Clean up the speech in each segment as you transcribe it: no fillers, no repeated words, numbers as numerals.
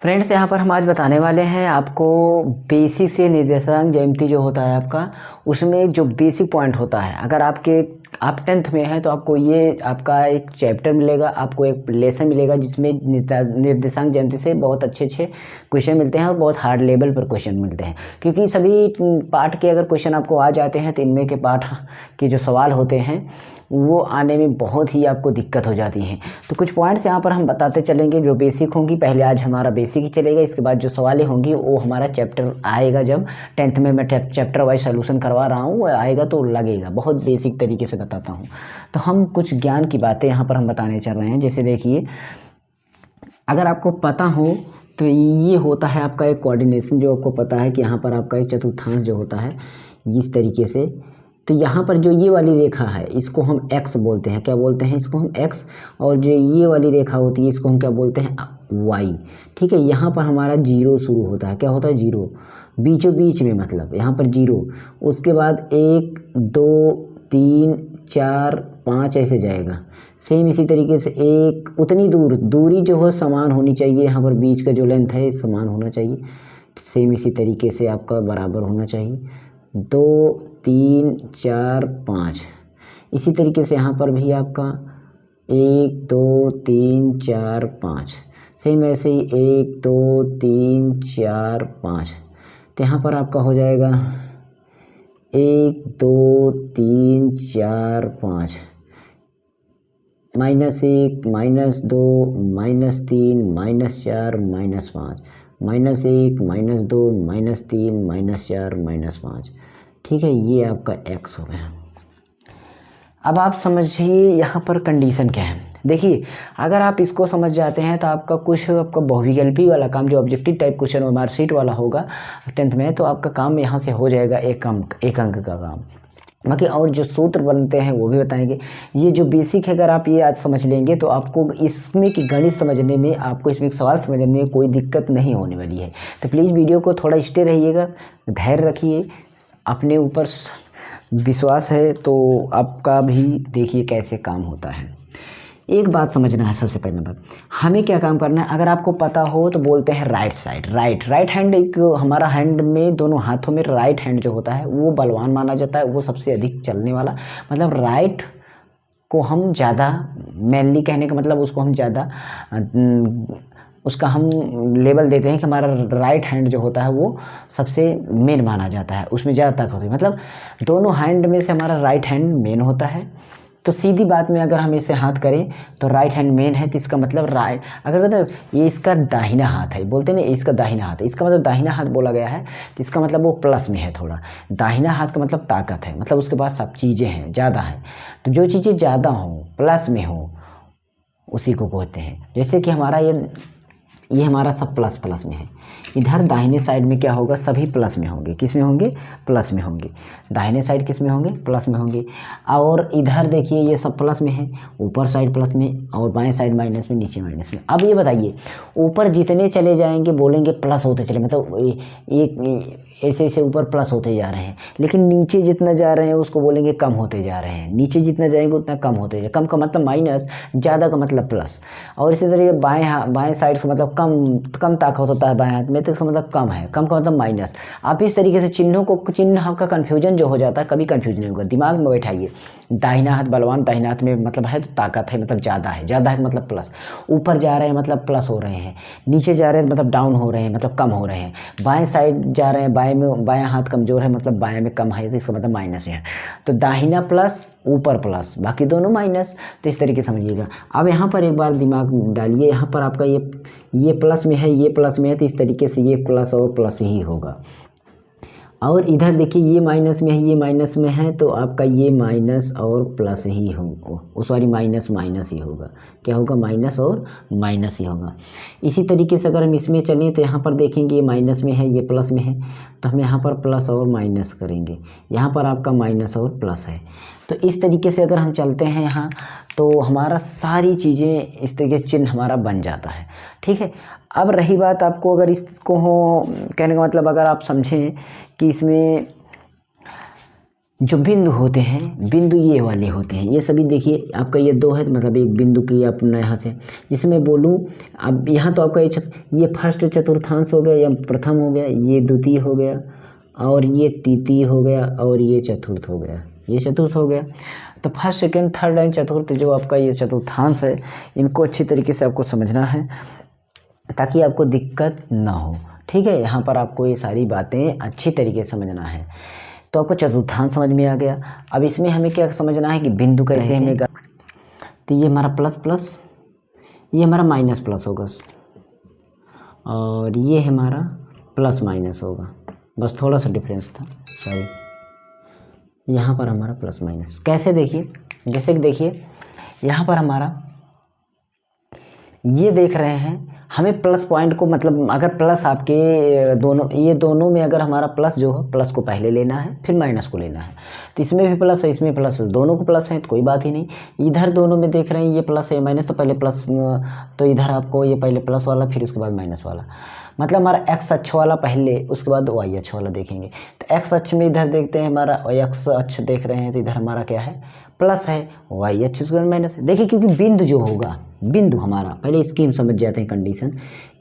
Friends, यहाँ पर हम आज बताने वाले हैं आपको बेसिक से निर्देशांक ज्यामिति जो होता है आपका, उसमें जो बेसिक पॉइंट होता है। अगर आप 10th में हैं तो आपको ये आपका एक चैप्टर मिलेगा, आपको एक लेसन मिलेगा जिसमें निर्देशांक ज्यामिति से बहुत अच्छे क्वेश्चन मिलते हैं और बहुत हार्ड लेवल पर क्वेश्चन मिलते हैं। क्योंकि सभी पार्ट के अगर क्वेश्चन आपको आ जाते हैं तो इनमें के पार्ट के जो सवाल होते हैं वो आने में बहुत ही आपको दिक्कत हो जाती है। तो कुछ पॉइंट्स यहाँ पर हम बताते चलेंगे जो बेसिक होंगी। पहले आज हमारा बेसिक ही चलेगा, इसके बाद जो सवालें होंगी वो हमारा चैप्टर आएगा। जब 10th में मैं चैप्टर वाइज सोल्यूशन करवा रहा हूँ, वो आएगा तो लगेगा, बहुत बेसिक तरीके से बताता हूँ। तो हम कुछ ज्ञान की बातें यहाँ पर हम बताने चल रहे हैं। जैसे देखिए, अगर आपको पता हो तो ये होता है आपका एक कोऑर्डिनेशन, जो आपको पता है कि यहाँ पर आपका एक चतुर्थांश जो होता है इस तरीके से। तो यहाँ पर जो ये वाली रेखा है इसको हम x बोलते हैं। क्या बोलते हैं? इसको हम x। और जो ये वाली रेखा होती है इसको हम क्या बोलते हैं? y। ठीक है, यहाँ पर हमारा 0 शुरू होता है। क्या होता है? 0 बीचों बीच में, मतलब यहाँ पर 0। उसके बाद 1 2 3 4 5 ऐसे जाएगा। सेम इसी तरीके से एक उतनी दूरी जो हो समान होनी चाहिए। यहाँ पर बीच का जो लेंथ है समान होना चाहिए। सेम इसी तरीके से आपका बराबर होना चाहिए। 2 3 4 5 इसी तरीके से यहाँ पर भी आपका 1 2 3 4 5 सेम ऐसे ही 1 2 3 4 5। तो यहाँ पर आपका हो जाएगा 1 2 3 4 5 -1 -2 -3 -4 -5 -1 -2 -3 -4 -5। ठीक है, ये आपका x हो गया। अब आप समझिए यहाँ पर कंडीशन क्या है। देखिए, अगर आप इसको समझ जाते हैं तो आपका बहुविकल्पी वाला काम जो ऑब्जेक्टिव टाइप क्वेश्चन और मार्कशीट वाला होगा 10th में, तो आपका काम यहाँ से हो जाएगा एक अंक का काम। बाकी और जो सूत्र बनते हैं वो भी बताएंगे। ये जो बेसिक है, अगर आप ये आज समझ लेंगे तो आपको इसमें की गणित समझने में, आपको इसमें सवाल समझने में कोई दिक्कत नहीं होने वाली है। तो प्लीज़ वीडियो को थोड़ा स्टे रहिएगा, धैर्य रखिए, अपने ऊपर विश्वास है तो आपका भी देखिए कैसे काम होता है। एक बात समझना है, सबसे पहले नंबर हमें क्या काम करना है। अगर आपको पता हो तो बोलते हैं राइट साइड, राइट हैंड। एक हमारा हैंड में, दोनों हाथों में राइट हैंड जो होता है वो बलवान माना जाता है, वो सबसे अधिक चलने वाला। मतलब राइट को हम ज़्यादा, मेनली कहने का मतलब उसको हम ज़्यादा उसका हम लेवल देते हैं कि हमारा राइट हैंड जो होता है वो सबसे मेन माना जाता है, उसमें ज़्यादा ताकत होती है। मतलब दोनों हैंड में से हमारा राइट हैंड मेन होता है। तो सीधी बात में अगर हम इसे हाथ करें तो राइट हैंड मेन है, तो इसका मतलब राइट, अगर मतलब ये इसका दाहिना हाथ है, बोलते हैं ना इसका दाहिना हाथ है, इसका मतलब दाहिना हाथ बोला गया है, तो इसका मतलब वो प्लस में है थोड़ा। दाहिना हाथ का मतलब ताकत है, मतलब उसके पास सब चीज़ें हैं, ज़्यादा है। तो जो चीज़ें ज़्यादा हों, प्लस में हो, उसी को कहते हैं। जैसे कि हमारा ये हमारा सब प्लस में है। इधर दाहिने साइड में क्या होगा? सभी प्लस में होंगे। किस में होंगे? प्लस में होंगे। दाहिने साइड किस में होंगे? प्लस में होंगे। और इधर देखिए ये सब प्लस में है, ऊपर साइड प्लस में, और बाएं साइड माइनस में, नीचे माइनस में। अब ये बताइए, ऊपर जितने चले जाएंगे बोलेंगे प्लस होते चले, मतलब एक ऐसे ऐसे ऊपर प्लस होते जा रहे हैं। लेकिन नीचे जितना जा रहे हैं उसको बोलेंगे कम होते जा रहे हैं। नीचे जितना जाएंगे उतना कम होते जाए। कम का मतलब माइनस, ज़्यादा का मतलब प्लस। और इसी तरह बाएं साइड का मतलब कम ताकत होता है बाएं हाथ में, तो इसका मतलब कम है, कम का मतलब माइनस। आप इस तरीके से चिन्ह आपका कन्फ्यूजन जो हो जाता है, कभी कन्फ्यूजन नहीं होगा। दिमाग में बैठाइए, दाहिना हाथ बलवान, दाहिना हाथ में मतलब है तो ताकत है, मतलब ज़्यादा है, ज़्यादा है मतलब प्लस। ऊपर जा रहे हैं मतलब प्लस हो रहे हैं, नीचे जा रहे हैं मतलब डाउन हो रहे हैं, मतलब कम हो रहे हैं। बाएं साइड जा रहे हैं, बाएं हाथ कमज़ोर है मतलब बाएं में कम है, तो इसका मतलब माइनस है। तो दाहिना प्लस, ऊपर प्लस, बाकी दोनों माइनस। तो इस तरीके समझिएगा। अब यहाँ पर एक बार दिमाग डालिए, यहाँ पर आपका ये प्लस में है, ये प्लस में है, तो इस तरीके से ये प्लस और प्लस ही होगा। और इधर देखिए ये माइनस में है, ये माइनस में है, तो आपका ये माइनस और प्लस ही होगा, उस वाली माइनस ही होगा। क्या होगा? माइनस और माइनस ही होगा। इसी तरीके से अगर हम इसमें चलें तो यहाँ पर देखेंगे ये माइनस में है, ये प्लस में है, तो हम यहाँ पर प्लस और माइनस करेंगे। यहाँ पर आपका माइनस और प्लस है। तो इस तरीके से अगर हम चलते हैं यहाँ, तो हमारा सारी चीज़ें इस तरीके चिन्ह हमारा बन जाता है। ठीक है। अब रही बात, आपको अगर इसको कहने का मतलब अगर आप समझें कि इसमें जो बिंदु होते हैं, बिंदु ये वाले होते हैं, ये सभी देखिए आपका ये 2 है तो मतलब एक बिंदु की अपना यहाँ से, जिसे मैं बोलूँ अब यहाँ तो आपका ये फर्स्ट चतुर्थांश हो गया या प्रथम हो गया, ये द्वितीय हो गया और ये तृतीय हो गया और ये चतुर्थ हो गया, ये चतुर्थ हो गया। तो फर्स्ट सेकेंड थर्ड एंड चतुर्थ जो आपका ये चतुर्थांश है, इनको अच्छी तरीके से आपको समझना है ताकि आपको दिक्कत ना हो। ठीक है, यहाँ पर आपको ये सारी बातें अच्छी तरीके से समझना है। तो आपको चतुर्थांश समझ में आ गया। अब इसमें हमें क्या समझना है कि बिंदु कैसे हमें, तो ये हमारा प्लस प्लस, ये हमारा माइनस प्लस होगा और ये हमारा प्लस माइनस होगा, बस थोड़ा सा डिफरेंस था, सॉरी। यहाँ पर हमारा प्लस माइनस कैसे, देखिए जैसे कि देखिए यहाँ पर हमारा ये देख रहे हैं, हमें प्लस पॉइंट को मतलब अगर प्लस आपके दोनों, ये दोनों में अगर हमारा प्लस जो है, प्लस को पहले लेना है फिर माइनस को लेना है। तो इसमें भी प्लस है, इसमें प्लस है, दोनों को प्लस है तो कोई बात ही नहीं। इधर दोनों में देख रहे हैं ये प्लस है माइनस, तो पहले प्लस, तो इधर आपको ये पहले प्लस वाला फिर उसके बाद माइनस वाला, मतलब हमारा एक्स अक्ष वाला पहले, उसके बाद वाई अक्ष वाला देखेंगे। तो एक्स अक्ष में इधर देखते हैं हमारा एक्स अक्ष देख रहे हैं, तो इधर हमारा क्या है, प्लस है, वाई अक्ष उसके बाद माइनस है। देखिए क्योंकि बिंदु जो होगा, बिंदु हमारा पहले इसकी हम समझ जाते हैं कंडीशन,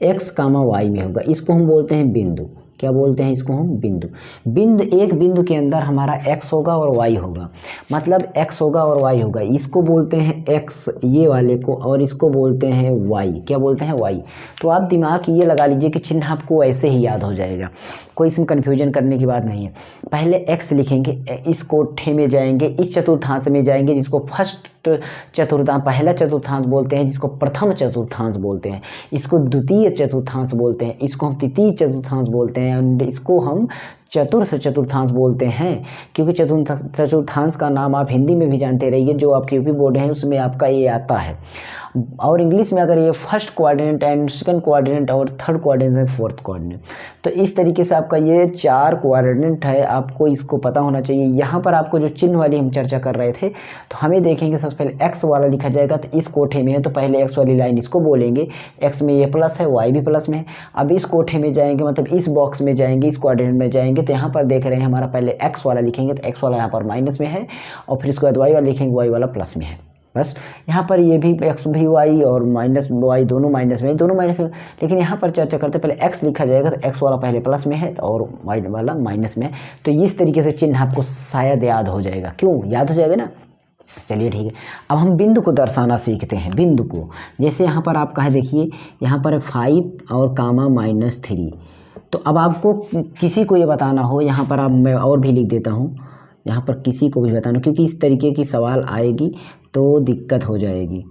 एक्स कामा वाई में होगा, इसको हम बोलते हैं बिंदु। क्या बोलते हैं इसको हम, बिंदु। बिंदु, एक बिंदु के अंदर हमारा एक्स होगा और वाई होगा, मतलब एक्स होगा और वाई होगा, इसको बोलते हैं एक्स ये वाले को, और इसको बोलते हैं वाई। क्या बोलते हैं, वाई। तो आप दिमाग ये लगा लीजिए कि चिन्ह आपको ऐसे ही याद हो जाएगा, कोई इसमें कन्फ्यूजन करने की बात नहीं है। पहले एक्स लिखेंगे, इस कोठे में जाएंगे, इस चतुर्थांश में जाएंगे जिसको फर्स्ट चतुर्थांश, पहला चतुर्थांश बोलते हैं, जिसको प्रथम चतुर्थांश बोलते हैं, इसको द्वितीय चतुर्थांश बोलते हैं, इसको हम तृतीय चतुर्थांश बोलते हैं, एंड इसको हम चतुर्थ चतुर्थांश बोलते हैं। क्योंकि चतुर्थांश का नाम आप हिंदी में भी जानते रहिए, जो आपके यूपी बोर्ड है उसमें आपका ये आता है, और इंग्लिश में अगर ये first quadrant and second quadrant और third quadrant and fourth quadrant, तो इस तरीके से आपका ये 4 क्वाड्रेंट है, आपको इसको पता होना चाहिए। यहाँ पर आपको जो चिन्ह वाली हम चर्चा कर रहे थे, तो हमें देखेंगे सबसे पहले एक्स वाला लिखा जाएगा, तो इस कोठे में है तो पहले एक्स वाली लाइन इसको बोलेंगे, एक्स में ये प्लस है, वाई भी प्लस में है। अब इस कोठे में जाएंगे, मतलब इस बॉक्स में जाएंगे, इस क्वाड्रेंट में जाएंगे, तो यहाँ पर देख रहे हैं हमारा पहले एक्स वाला लिखेंगे, तो एक्स वाला यहाँ पर माइनस में है, और फिर इसके बाद वाई वाला लिखेंगे, वाई वाला प्लस में है। बस यहाँ पर ये भी एक्स भी वाई और माइनस वाई दोनों माइनस में, दोनों माइनस में, लेकिन यहाँ पर चर्चा करते पहले एक्स लिखा जाएगा, तो एक्स वाला पहले प्लस में है और वाई वाला माइनस में है। तो इस तरीके से चिन्ह आपको शायद याद हो जाएगा, क्यों याद हो जाएगा ना। चलिए ठीक है, अब हम बिंदु को दर्शाना सीखते हैं। बिंदु को जैसे यहाँ पर आपका है, देखिए यहाँ पर 5 और कामा -3। तो अब आपको किसी को ये बताना हो, यहाँ पर आप, मैं और भी लिख देता हूँ, यहाँ पर किसी को भी बताना, क्योंकि इस तरीके की सवाल आएगी तो दिक्कत हो जाएगी।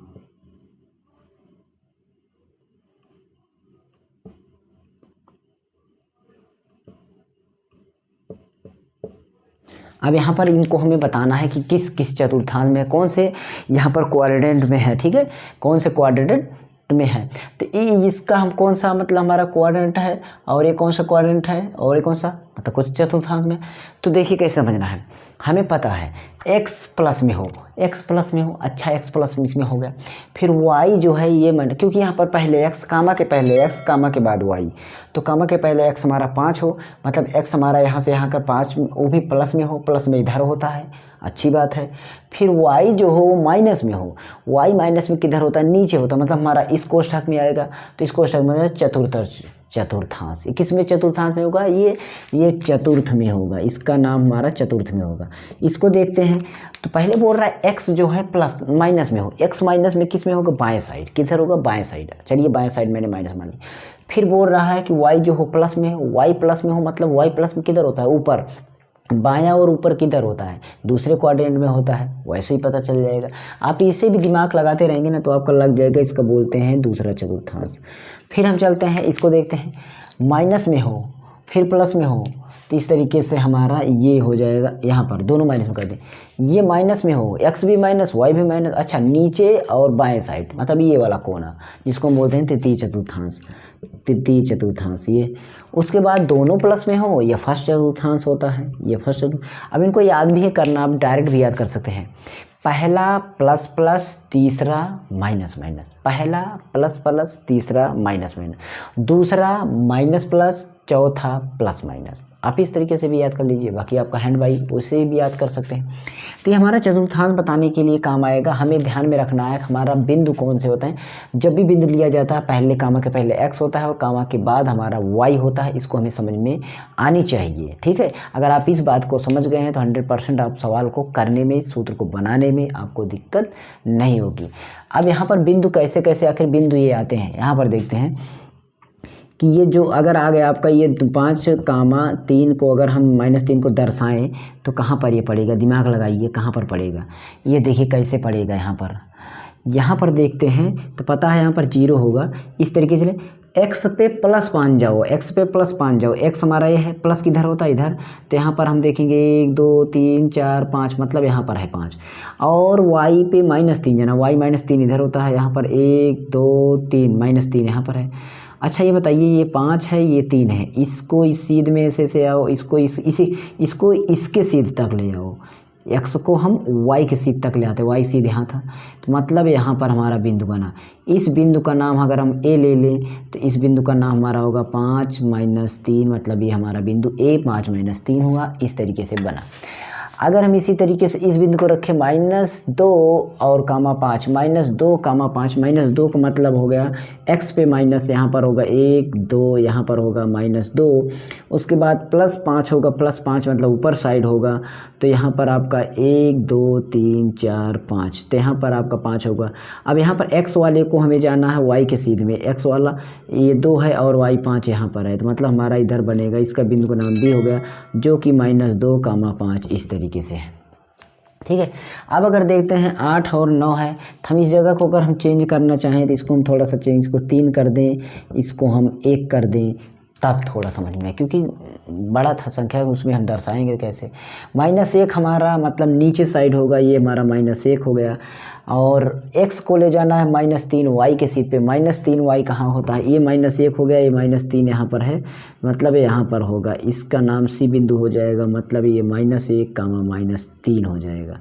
अब यहाँ पर इनको हमें बताना है कि किस किस चतुर्थांश में, कौन से यहाँ पर क्वाड्रेंट में है, ठीक है, कौन से क्वाड्रेंट में है। तो इसका हम कौन सा, मतलब हमारा क्वाड्रेंट है, और ये कौन सा क्वाड्रेंट है, और ये कौन सा, मतलब कुछ चतुर्थांश में। तो देखिए कैसे समझना है, हमें पता है x प्लस में हो, x प्लस में हो, अच्छा x प्लस में इसमें हो गया। फिर y जो है ये क्योंकि यहाँ पर पहले x, कामा के पहले x, कामा के बाद y, तो कामा के पहले x हमारा 5 हो, मतलब x हमारा यहाँ से यहाँ का 5 वो भी प्लस में हो, प्लस में इधर होता है, अच्छी बात है। फिर y जो हो वो माइनस में हो, y माइनस में किधर होता है, नीचे होता है, मतलब हमारा इस कोष्ठक में आएगा, तो इस कोष्ठक में चतुर्थांश, किस में चतुर्थांश में होगा, ये चतुर्थ में होगा, इसका नाम हमारा चतुर्थ में होगा। इसको देखते हैं, तो पहले बोल रहा है x जो है प्लस माइनस में हो, x माइनस में किस में होगा, बाएं साइड, किधर होगा, बाएं साइड। चलिए बाएं साइड मैंने माइनस मान ली। फिर बोल रहा है कि y जो हो प्लस में हो, y प्लस में हो, मतलब y प्लस में किधर होता है, ऊपर, बायां और ऊपर किधर होता है, दूसरे क्वाड्रेंट में होता है, वैसे ही पता चल जाएगा। आप इसे भी दिमाग लगाते रहेंगे ना तो आपको लग जाएगा, इसका बोलते हैं दूसरा चतुर्थांश। फिर हम चलते हैं, इसको देखते हैं, माइनस में हो फिर प्लस में हो, तो इस तरीके से हमारा ये हो जाएगा, यहाँ पर दोनों माइनस में कर दें, ये माइनस में हो, x भी माइनस, y भी माइनस, अच्छा नीचे और बाएं साइड, मतलब ये वाला कोना, जिसको हम बोलते हैं तृतीय चतुर्थांश, तृतीय चतुर्थांश ये। उसके बाद दोनों प्लस में हो, ये फर्स्ट चतुर्थांश होता है, ये फर्स्ट चतुर्थांश। अब इनको याद भी करना, आप डायरेक्ट भी याद कर सकते हैं, पहला प्लस प्लस, तीसरा माइनस माइनस, पहला प्लस प्लस, तीसरा माइनस माइनस, दूसरा माइनस प्लस, चौथा प्लस माइनस। आप इस तरीके से भी याद कर लीजिए, बाकी आपका हैंड बाई उसे भी याद कर सकते हैं। तो ये हमारा चतुर्थांश बताने के लिए काम आएगा। हमें ध्यान में रखना है हमारा बिंदु कौन से होते हैं। जब भी बिंदु लिया जाता है पहले कामा के पहले x होता है और कामा के बाद हमारा y होता है, इसको हमें समझ में आनी चाहिए। ठीक है, अगर आप इस बात को समझ गए हैं तो 100% आप सवाल को करने में, सूत्र को बनाने में आपको दिक्कत नहीं होगी। अब यहाँ पर बिंदु कैसे कैसे आखिर बिंदु ये आते हैं, यहाँ पर देखते हैं कि ये जो अगर आ गया आपका ये 5, 3 को अगर हम -3 को दर्शाएं तो कहाँ पर ये पड़ेगा, दिमाग लगाइए कहाँ पर पड़ेगा। ये देखिए कैसे पड़ेगा, यहाँ पर देखते हैं तो पता है यहाँ पर 0 होगा। इस तरीके से x पे +5 जाओ, x पे +5 जाओ, x हमारा ये है, प्लस किधर होता है इधर, तो यहाँ पर हम देखेंगे 1 2 3 4 5, मतलब यहाँ पर है 5। और y पे -3 जाना, y -3 इधर होता है, यहाँ पर 1 2 3 -3 यहाँ पर है। अच्छा ये बताइए ये 5 है ये 3 है, इसको इस सीध में ऐसे आओ, इसको इसको इसके सीध तक ले आओ, x को हम y के सीध तक ले आते, y सीध यहाँ था, तो मतलब यहाँ पर हमारा बिंदु बना। इस बिंदु का नाम अगर हम a ले लें तो इस बिंदु का नाम हमारा होगा 5 -3, मतलब ये हमारा बिंदु a 5 -3 हुआ। इस तरीके से बना। अगर हम इसी तरीके से इस बिंदु को रखें -2 और कामा 5, -2 कामा 5, -2 का मतलब हो गया x पे माइनस, यहाँ पर होगा 1 2, यहाँ पर होगा -2, उसके बाद +5 होगा, +5 मतलब ऊपर साइड होगा, तो यहाँ पर आपका 1 2 3 4 5, तो यहाँ पर आपका 5 होगा। अब यहाँ पर x वाले को हमें जाना है y के सीध में, x वाला ये 2 है और y 5 यहाँ पर है, तो मतलब हमारा इधर बनेगा, इसका बिंदु का नाम b हो गया, जो कि -2 कामा 5 इस तरीके से है। ठीक है, अब अगर देखते हैं 8 और 9 है, तो हम इस जगह को अगर हम चेंज करना चाहें तो इसको हम थोड़ा सा चेंज, इसको 3 कर दें, इसको हम 1 कर दें, तब थोड़ा समझ में, क्योंकि बड़ा था संख्या उसमें हम दर्शाएंगे कैसे। -1 हमारा मतलब नीचे साइड होगा, ये हमारा -1 हो गया, और x को ले जाना है -3 y के सीध पे, -3 y कहाँ होता है, ये -1 हो गया, ये -3 यहाँ पर है, मतलब यहाँ पर होगा, इसका नाम C बिंदु हो जाएगा, मतलब ये -1 कामा -3 हो जाएगा।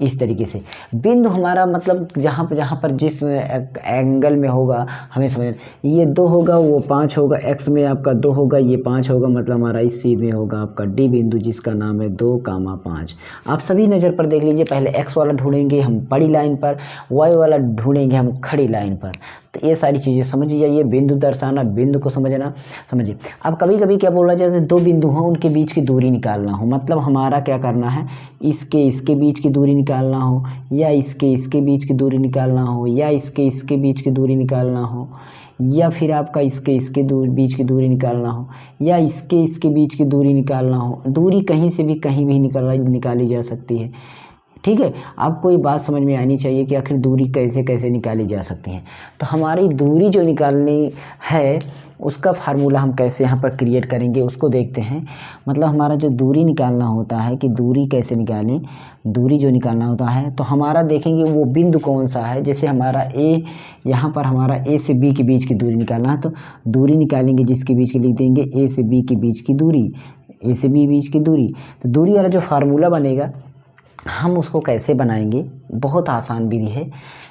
इस तरीके से बिंदु हमारा मतलब जहाँ पर जिस एंगल में होगा हमें समझ, ये 2 होगा वो 5 होगा, x में आपका 2 होगा ये 5 होगा, मतलब हमारा इस सीध में होगा आपका D बिंदु, जिसका नाम है 2 कामा 5। आप सभी नज़र पर देख लीजिए, पहले x वाला ढूंढेंगे हम बड़ी लाइन पर, y वाला ढूंढेंगे हम खड़ी लाइन पर, तो ये सारी चीज़ें समझ जाइए। बिंदु दर्शाना, बिंदु को समझना, समझिए। अब कभी कभी क्या बोला जाता है, 2 बिंदु हों उनके बीच की दूरी निकालना हो, मतलब हमारा क्या करना है, इसके बीच की दूरी निकालना हो, या इसके बीच की दूरी निकालना हो, या इसके बीच की दूरी निकालना हो, या फिर आपका इसके बीच की दूरी निकालना हो, या इसके बीच की दूरी निकालना हो। दूरी कहीं से भी कहीं भी निकाली जा सकती है। ठीक है, आपको ये बात समझ में आनी चाहिए कि आखिर दूरी कैसे कैसे निकाली जा सकती है। तो हमारी दूरी जो निकालनी है उसका फार्मूला हम कैसे यहाँ पर क्रिएट करेंगे उसको देखते हैं। मतलब हमारा जो दूरी निकालना होता है कि दूरी कैसे निकालें, दूरी जो निकालना होता है तो हमारा देखेंगे वो बिंदु कौन सा है। जैसे हमारा ए, यहाँ पर हमारा ए से बी के बीच की दूरी निकालना है, तो दूरी निकालेंगे जिसके बीच की लिख देंगे ए से बी के बीच की दूरी, ए से बी बीच की दूरी। तो दूरी वाला जो फार्मूला बनेगा हम उसको कैसे बनाएंगे, बहुत आसान विधि है।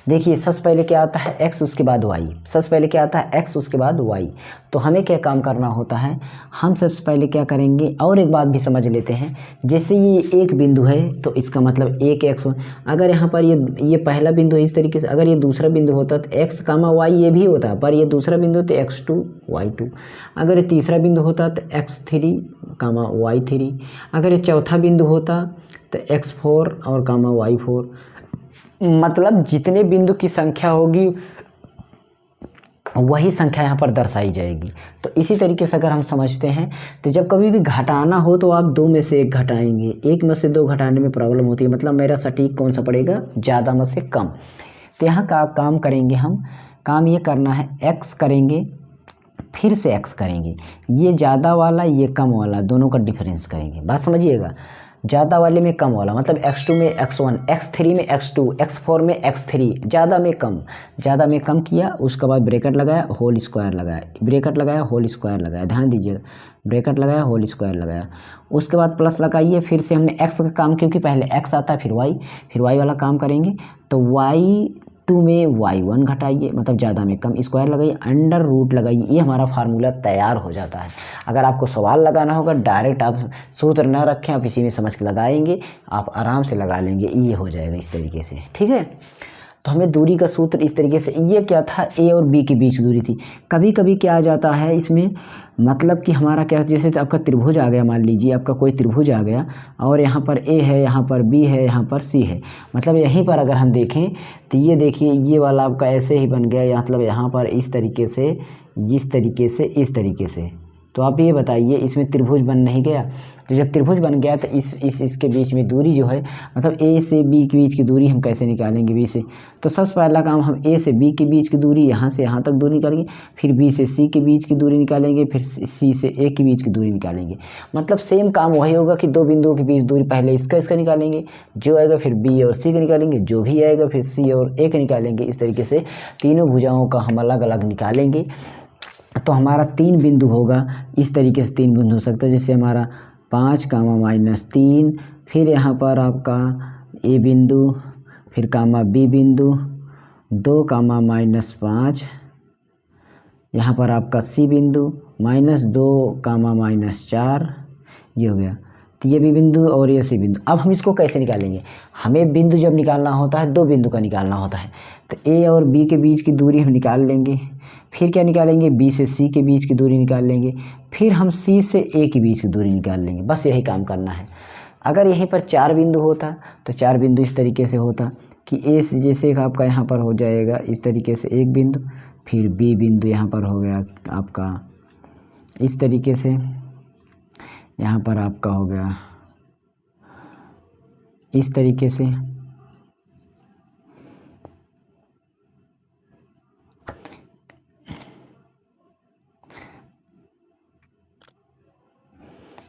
देखिए सबसे पहले क्या आता है x उसके बाद y, सबसे पहले क्या आता है x उसके बाद y। तो हमें क्या काम करना होता है, हम सबसे पहले क्या करेंगे, और एक बात भी समझ लेते हैं। जैसे ये एक बिंदु है तो इसका मतलब एक x, अगर यहाँ पर ये पहला बिंदु है इस तरीके से, अगर ये दूसरा बिंदु होता तो x कामा y ये भी होता, पर ये दूसरा बिंदु तो x2 y2। अगर ये तीसरा बिंदु होता तो x3 कामा y3। अगर ये चौथा बिंदु होता तो x4 और कामा y4। मतलब जितने बिंदु की संख्या होगी वही संख्या यहाँ पर दर्शाई जाएगी। तो इसी तरीके से अगर हम समझते हैं तो जब कभी भी घटाना हो तो आप 2 में से 1 घटाएंगे, 1 में से 2 घटाने में प्रॉब्लम होती है, मतलब मेरा सटीक कौन सा पड़ेगा, ज़्यादा में से कम। तो यहाँ का काम करेंगे हम, काम ये करना है x करेंगे फिर से x करेंगे, ये ज़्यादा वाला ये कम वाला दोनों का डिफरेंस करेंगे। बात समझिएगा, ज़्यादा वाले में कम वाला मतलब x2 में x1, x3 में x2, x4 में x3, ज़्यादा में कम किया, उसके बाद ब्रैकेट लगाया, होल स्क्वायर लगाया, ब्रैकेट लगाया, होल स्क्वायर लगाया, ध्यान दीजिएगा, ब्रैकेट लगाया, होल स्क्वायर लगाया, उसके बाद प्लस लगाइए। फिर से हमने x का काम, क्योंकि पहले x आता है फिर y वाला काम करेंगे, तो y 2 में y1 घटाइए, मतलब ज़्यादा में कम, स्क्वायर लगाइए, अंडर रूट लगाइए, ये हमारा फार्मूला तैयार हो जाता है। अगर आपको सवाल लगाना होगा डायरेक्ट आप सूत्र ना रखें, आप इसी में समझ के लगाएंगे, आप आराम से लगा लेंगे, ये हो जाएगा इस तरीके से। ठीक है, तो हमें दूरी का सूत्र इस तरीके से, ये क्या था, ए और बी के बीच दूरी थी। कभी कभी क्या आ जाता है इसमें, मतलब कि हमारा क्या, जैसे आपका त्रिभुज आ गया, मान लीजिए आपका कोई त्रिभुज आ गया और यहाँ पर ए है, यहाँ पर बी है, यहाँ पर सी है, मतलब यहीं पर अगर हम देखें तो ये देखिए ये वाला आपका ऐसे ही बन गया, मतलब यहाँ पर इस तरीके से, इस तरीके से, इस तरीके से। तो आप ये बताइए इसमें त्रिभुज बन नहीं गया? तो जब त्रिभुज बन गया तो इसके बीच में दूरी जो है, मतलब ए से बी के बीच की दूरी हम कैसे निकालेंगे, बी से? तो सबसे पहला काम हम ए से बी के बीच की दूरी, यहाँ से यहाँ तक दूरी निकालेंगे, फिर बी से सी के बीच की दूरी निकालेंगे, फिर सी से ए के बीच की दूरी निकालेंगे। मतलब सेम काम वही होगा कि दो बिंदुओं के बीच दूरी, पहले इसका निकालेंगे जो आएगा, फिर बी और सी का निकालेंगे जो भी आएगा, फिर सी और ए का निकालेंगे। इस तरीके से तीनों भुजाओं का हम अलग अलग निकालेंगे। तो हमारा 3 बिंदु होगा, इस तरीके से 3 बिंदु हो सकता है, जैसे हमारा 5 कामा -3, फिर यहाँ पर आपका ए बिंदु, फिर कामा बी बिंदु, 2 कामा -5, यहाँ पर आपका सी बिंदु, -2 कामा -4, ये हो गया। तो ये भी बिंदु और ये सी बिंदु। अब हम इसको कैसे निकालेंगे? हमें बिंदु जब निकालना होता है 2 बिंदु का निकालना होता है, तो ए और बी के बीच की दूरी हम निकाल लेंगे, फिर क्या निकालेंगे, बी से सी के बीच की दूरी निकाल लेंगे, फिर हम सी से ए के बीच की दूरी निकाल लेंगे। बस यही काम करना है। अगर यहीं पर 4 बिंदु होता तो 4 बिंदु इस तरीके से होता कि ए से, जैसे आपका यहाँ पर हो जाएगा इस तरीके से एक बिंदु, फिर बी बिंदु यहाँ पर हो गया आपका इस तरीके से, यहाँ पर आपका हो गया इस तरीके से,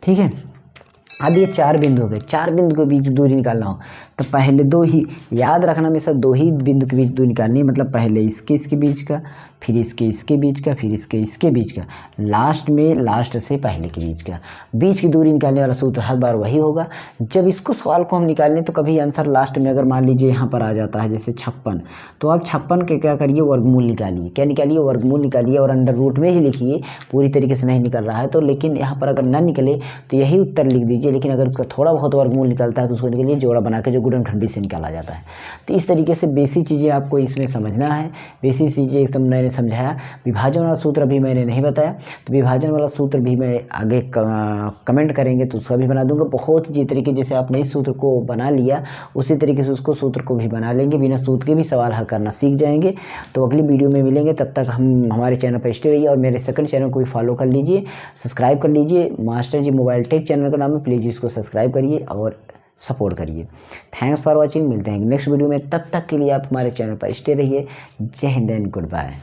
ठीक है। अब ये 4 बिंदु हो गए, 4 बिंदु के बीच दूरी निकालना हो तो पहले 2 ही, याद रखना हमेशा 2 ही बिंदु के बीच दूरी निकालनी है, मतलब पहले इसके बीच का, फिर इसके बीच का, फिर इसके बीच का, लास्ट में लास्ट से पहले के बीच का। बीच की दूरी निकालने वाला सूत्र हर बार वही होगा। जब इसको सवाल को हम निकालें तो कभी आंसर लास्ट में, अगर मान लीजिए यहाँ पर आ जाता है जैसे 56, तो आप 56 के क्या करिए, वर्गमूल निकालिए। क्या निकालिए? वर्गमूल निकालिए, और अंडर रूट में ही लिखिए। पूरी तरीके से नहीं निकल रहा है तो, लेकिन यहाँ पर अगर ना निकले तो यही उत्तर लिख दीजिए, लेकिन अगर उसका थोड़ा बहुत वर्गमूल निकलता है तो उसको निकालिए, जोड़ा बना के जो गुणनखंडी से निकाला जाता है। तो इस तरीके से बेसिक चीज़ें आपको इसमें समझना है। बेसिक चीज़ें एकदम मैंने समझाया। विभाजन वाला सूत्र अभी मैंने नहीं बताया, तो विभाजन वाला सूत्र भी मैं आगे कमेंट करेंगे तो उसका भी बना दूंगा। बहुत ही तरीके जैसे आपने इस सूत्र को बना लिया उसी तरीके से उसको सूत्र को भी बना लेंगे, बिना सूत्र के भी सवाल हल करना सीख जाएंगे। तो अगली वीडियो में मिलेंगे, तब तक हम हमारे चैनल पर स्टे रहिए और मेरे सेकंड चैनल को भी फॉलो कर लीजिए, सब्सक्राइब कर लीजिए। मास्टर जी मोबाइल टेक चैनल का नाम है, प्लीज़ इसको सब्सक्राइब करिए और सपोर्ट करिए। Thanks for watching. मिलते हैं नेक्स्ट वीडियो में, तब तक के लिए आप हमारे चैनल पर स्टे रहिए। जय हिंद एंड गुड बाय।